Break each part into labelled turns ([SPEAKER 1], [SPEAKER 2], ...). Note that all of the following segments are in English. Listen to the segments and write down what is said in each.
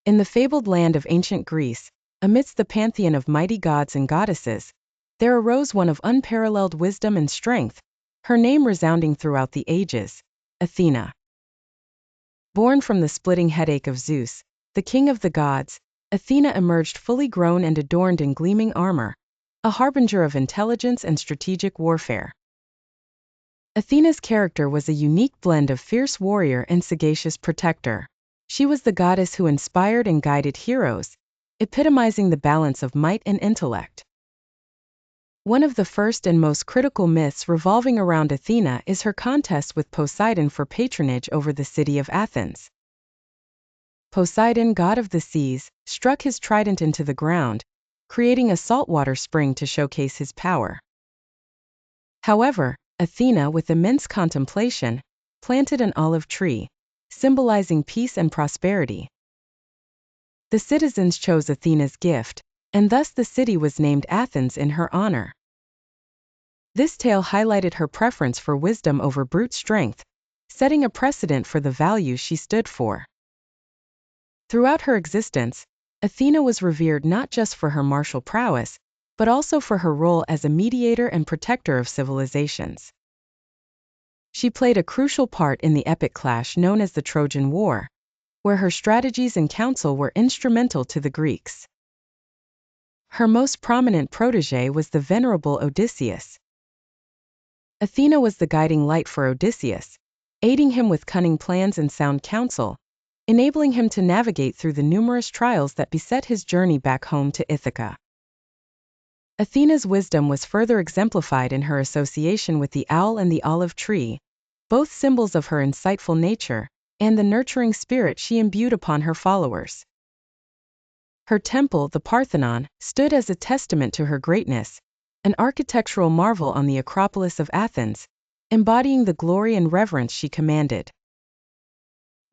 [SPEAKER 1] In the fabled land of ancient Greece, amidst the pantheon of mighty gods and goddesses, there arose one of unparalleled wisdom and strength, her name resounding throughout the ages, Athena. Born from the splitting headache of Zeus, the king of the gods, Athena emerged fully grown and adorned in gleaming armor, a harbinger of intelligence and strategic warfare. Athena's character was a unique blend of fierce warrior and sagacious protector. She was the goddess who inspired and guided heroes, epitomizing the balance of might and intellect. One of the first and most critical myths revolving around Athena is her contest with Poseidon for patronage over the city of Athens. Poseidon, god of the seas, struck his trident into the ground, creating a saltwater spring to showcase his power. However, Athena, with immense contemplation, planted an olive tree, symbolizing peace and prosperity. The citizens chose Athena's gift, and thus the city was named Athens in her honor. This tale highlighted her preference for wisdom over brute strength, setting a precedent for the values she stood for. Throughout her existence, Athena was revered not just for her martial prowess, but also for her role as a mediator and protector of civilizations. She played a crucial part in the epic clash known as the Trojan War, where her strategies and counsel were instrumental to the Greeks. Her most prominent protege was the venerable Odysseus. Athena was the guiding light for Odysseus, aiding him with cunning plans and sound counsel, enabling him to navigate through the numerous trials that beset his journey back home to Ithaca. Athena's wisdom was further exemplified in her association with the owl and the olive tree, both symbols of her insightful nature and the nurturing spirit she imbued upon her followers. Her temple, the Parthenon, stood as a testament to her greatness, an architectural marvel on the Acropolis of Athens, embodying the glory and reverence she commanded.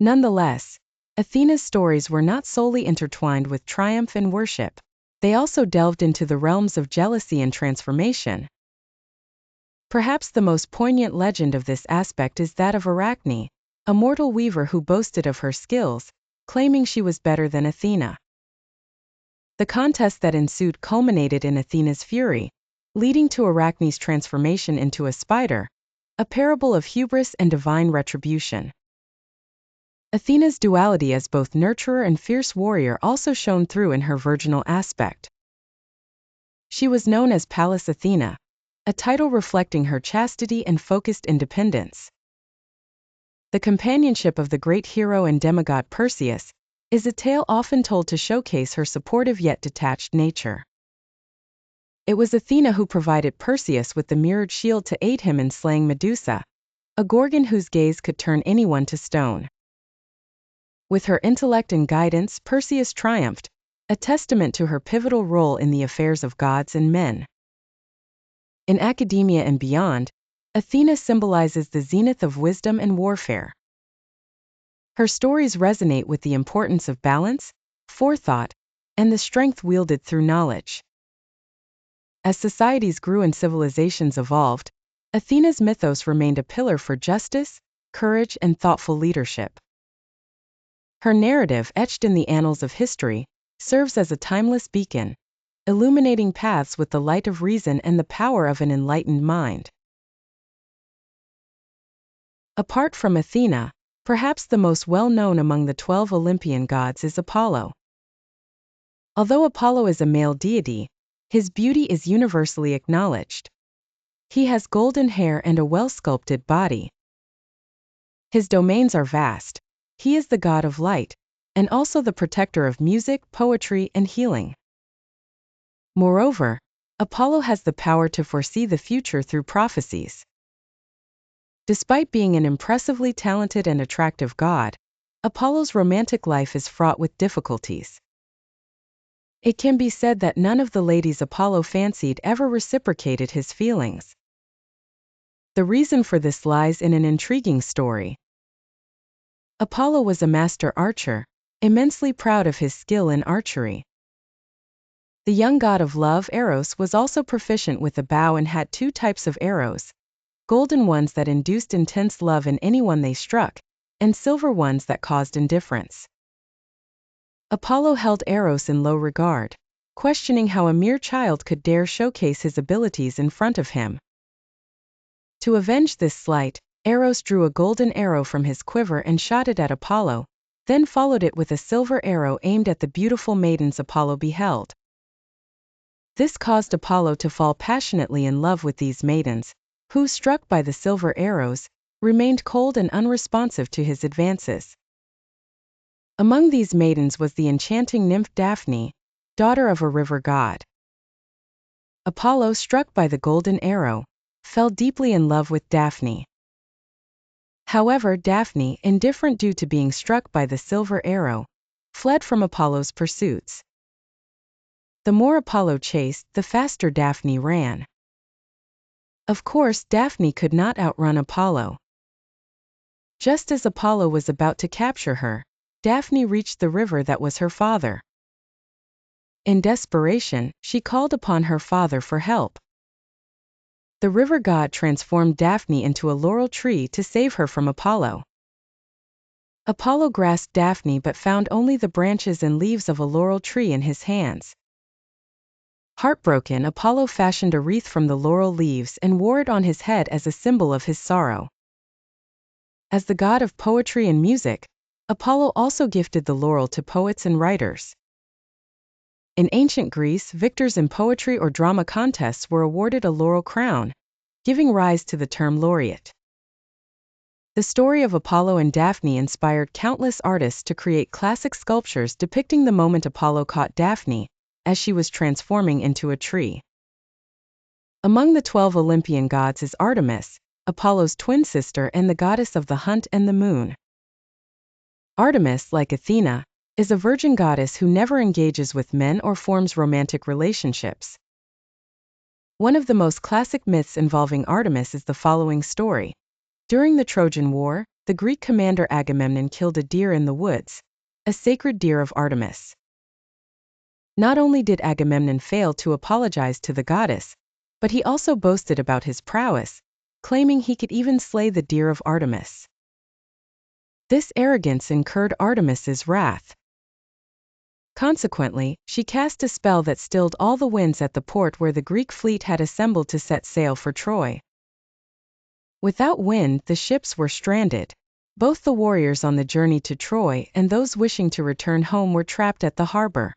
[SPEAKER 1] Nonetheless, Athena's stories were not solely intertwined with triumph and worship. They also delved into the realms of jealousy and transformation. Perhaps the most poignant legend of this aspect is that of Arachne, a mortal weaver who boasted of her skills, claiming she was better than Athena. The contest that ensued culminated in Athena's fury, leading to Arachne's transformation into a spider, a parable of hubris and divine retribution. Athena's duality as both nurturer and fierce warrior also shone through in her virginal aspect. She was known as Pallas Athena, a title reflecting her chastity and focused independence. The companionship of the great hero and demigod Perseus is a tale often told to showcase her supportive yet detached nature. It was Athena who provided Perseus with the mirrored shield to aid him in slaying Medusa, a gorgon whose gaze could turn anyone to stone. With her intellect and guidance, Perseus triumphed, a testament to her pivotal role in the affairs of gods and men. In academia and beyond, Athena symbolizes the zenith of wisdom and warfare. Her stories resonate with the importance of balance, forethought, and the strength wielded through knowledge. As societies grew and civilizations evolved, Athena's mythos remained a pillar for justice, courage, and thoughtful leadership. Her narrative, etched in the annals of history, serves as a timeless beacon, illuminating paths with the light of reason and the power of an enlightened mind. Apart from Athena, perhaps the most well-known among the 12 Olympian gods is Apollo. Although Apollo is a male deity, his beauty is universally acknowledged. He has golden hair and a well-sculpted body. His domains are vast. He is the god of light, and also the protector of music, poetry, and healing. Moreover, Apollo has the power to foresee the future through prophecies. Despite being an impressively talented and attractive god, Apollo's romantic life is fraught with difficulties. It can be said that none of the ladies Apollo fancied ever reciprocated his feelings. The reason for this lies in an intriguing story. Apollo was a master archer, immensely proud of his skill in archery. The young god of love, Eros, was also proficient with a bow and had 2 types of arrows: golden ones that induced intense love in anyone they struck, and silver ones that caused indifference. Apollo held Eros in low regard, questioning how a mere child could dare showcase his abilities in front of him. To avenge this slight, Eros drew a golden arrow from his quiver and shot it at Apollo, then followed it with a silver arrow aimed at the beautiful maidens Apollo beheld. This caused Apollo to fall passionately in love with these maidens, who, struck by the silver arrows, remained cold and unresponsive to his advances. Among these maidens was the enchanting nymph Daphne, daughter of a river god. Apollo, struck by the golden arrow, fell deeply in love with Daphne. However, Daphne, indifferent due to being struck by the silver arrow, fled from Apollo's pursuits. The more Apollo chased, the faster Daphne ran. Of course, Daphne could not outrun Apollo. Just as Apollo was about to capture her, Daphne reached the river that was her father. In desperation, she called upon her father for help. The river god transformed Daphne into a laurel tree to save her from Apollo. Apollo grasped Daphne but found only the branches and leaves of a laurel tree in his hands. Heartbroken, Apollo fashioned a wreath from the laurel leaves and wore it on his head as a symbol of his sorrow. As the god of poetry and music, Apollo also gifted the laurel to poets and writers. In ancient Greece, victors in poetry or drama contests were awarded a laurel crown, giving rise to the term laureate. The story of Apollo and Daphne inspired countless artists to create classic sculptures depicting the moment Apollo caught Daphne, as she was transforming into a tree. Among the 12 Olympian gods is Artemis, Apollo's twin sister and the goddess of the hunt and the moon. Artemis, like Athena, is a virgin goddess who never engages with men or forms romantic relationships. One of the most classic myths involving Artemis is the following story. During the Trojan War, the Greek commander Agamemnon killed a deer in the woods, a sacred deer of Artemis. Not only did Agamemnon fail to apologize to the goddess, but he also boasted about his prowess, claiming he could even slay the deer of Artemis. This arrogance incurred Artemis's wrath. Consequently, she cast a spell that stilled all the winds at the port where the Greek fleet had assembled to set sail for Troy. Without wind, the ships were stranded. Both the warriors on the journey to Troy and those wishing to return home were trapped at the harbor.